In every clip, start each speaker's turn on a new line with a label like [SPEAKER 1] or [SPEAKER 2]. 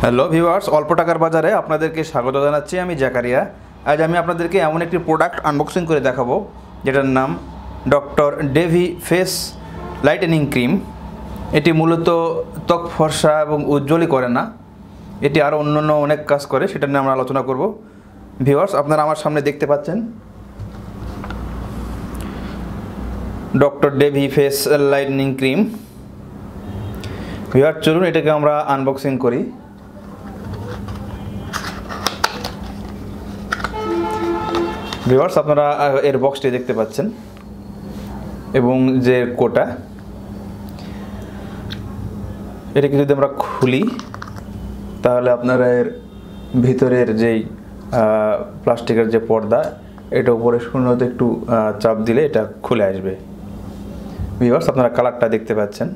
[SPEAKER 1] Hello viewers, অল্প টাকার বাজারে আপনাদেরকে স্বাগত জানাচ্ছি। আমি জাকারিয়া। আজ আমি আপনাদেরকে এমন একটি প্রোডাক্ট আনবক্সিং করে দেখাবো যেটার নাম doctor Davey face lightening cream. এটি মূলত ত্বক ফর্সা এবং উজ্জ্বলই করে না, এটি আরও অন্যান্য অনেক কাজ করে, সেটা নিয়ে আমরা আলোচনা করব। ভিউয়ার্স, আপনারা আমার সামনে দেখতে পাচ্ছেন doctor Davey face lightening cream. Viewers, চলুন এটাকে আমরা আনবক্সিং করি। ভিউয়ার্স, আপনারা এর বক্সটি দেখতে পাচ্ছেন এবং যে কোটা, এটাকে যদি আমরা খুলি তাহলে আপনারা এর ভিতরের যেই প্লাস্টিকের যে পর্দা, এটা উপরে শূন্যতে একটু চাপ দিলে এটা খুলে আসবে। ভিউয়ার্স, আপনারা কালারটা দেখতে পাচ্ছেন।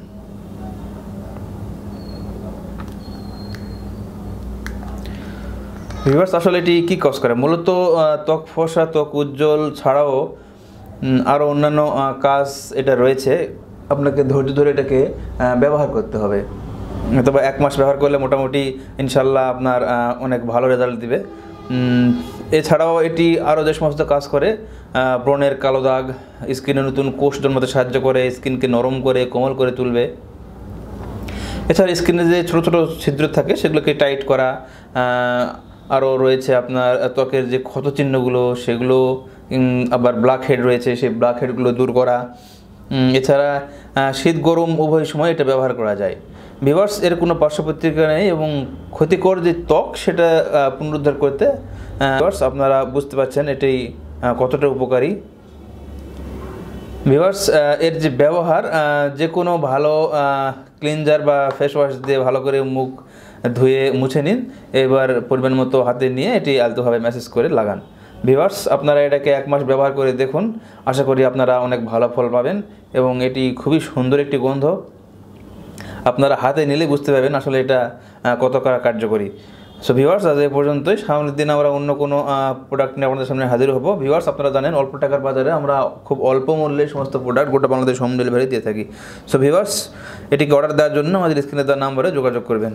[SPEAKER 1] ভিউয়ার্স, আসলে এটি কী কাজ করে? মূলত ত্বক ফর্সা, ত্বক উজ্জ্বল ছাড়াও আরও অন্যান্য কাজ এটা রয়েছে। আপনাকে ধৈর্য ধরে এটাকে ব্যবহার করতে হবে। তবে 1 মাস ব্যবহার করলে মোটামুটি ইনশাল্লাহ আপনার অনেক ভালো রেজাল্ট দিবে। এছাড়াও এটি আরও যে সমস্ত কাজ করে, ব্রণের কালো দাগ, স্কিনে নতুন কোষ জন্মাতে সাহায্য করে, স্কিনকে নরম করে কোমল করে তুলবে। এছাড়া স্কিনে যে ছোটো ছোটো ছিদ্র থাকে সেগুলোকে টাইট করা, আরও রয়েছে আপনার ত্বকের যে ক্ষতচিহ্নগুলো সেগুলো, আবার ব্ল্যাক হেড রয়েছে সেই ব্ল্যাক হেডগুলো দূর করা। এছাড়া শীত গরম উভয় সময় এটা ব্যবহার করা যায়। ভিউয়ার্স, এর কোনো পার্শ্বপ্রতিক্রিয়া নেই এবং ক্ষতিকর যে ত্বক সেটা পুনরুদ্ধার করতে ভিউয়ার্স আপনারা বুঝতে পারছেন এটি কতটা উপকারী। ভিউয়ার্স, এর যে ব্যবহার, যে কোনো ভালো ক্লিনজার বা ফেস ওয়াশ দিয়ে ভালো করে মুখ ধুয়ে মুছে নিন। এবার পরিমাণ মতো হাতে নিয়ে এটি আলতোভাবে ম্যাসেজ করে লাগান। ভিউয়ার্স, আপনারা এটাকে 1 মাস ব্যবহার করে দেখুন, আশা করি আপনারা অনেক ভালো ফল পাবেন এবং এটি খুবই সুন্দর একটি গন্ধ। আপনারা হাতে নিলে বুঝতে পারবেন আসলে এটা কতটা কার্যকরী। সো ভিউয়ার্স, আজ এই পর্যন্তই। সামনের দিন আমরা অন্য কোনো প্রোডাক্ট নিয়ে আপনাদের সামনে হাজির হব। ভিউয়ার্স, আপনারা জানেন অল্প টাকার বাজারে আমরা খুব অল্প মূল্যে সমস্ত প্রোডাক্ট গোটা বাংলাদেশ হোম ডেলিভারি দিয়ে থাকি। সো ভিউয়ার্স, এটিকে অর্ডার দেওয়ার জন্য আমাদের স্ক্রিনে দেওয়া নাম্বারে যোগাযোগ করবেন।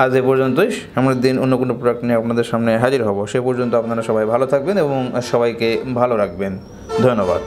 [SPEAKER 1] আজ এই পর্যন্তই। সামনের দিন অন্য কোনো প্রোডাক্ট নিয়ে আপনাদের সামনে হাজির হব। সে পর্যন্ত আপনারা সবাই ভালো থাকবেন এবং সবাইকে ভালো রাখবেন। ধন্যবাদ।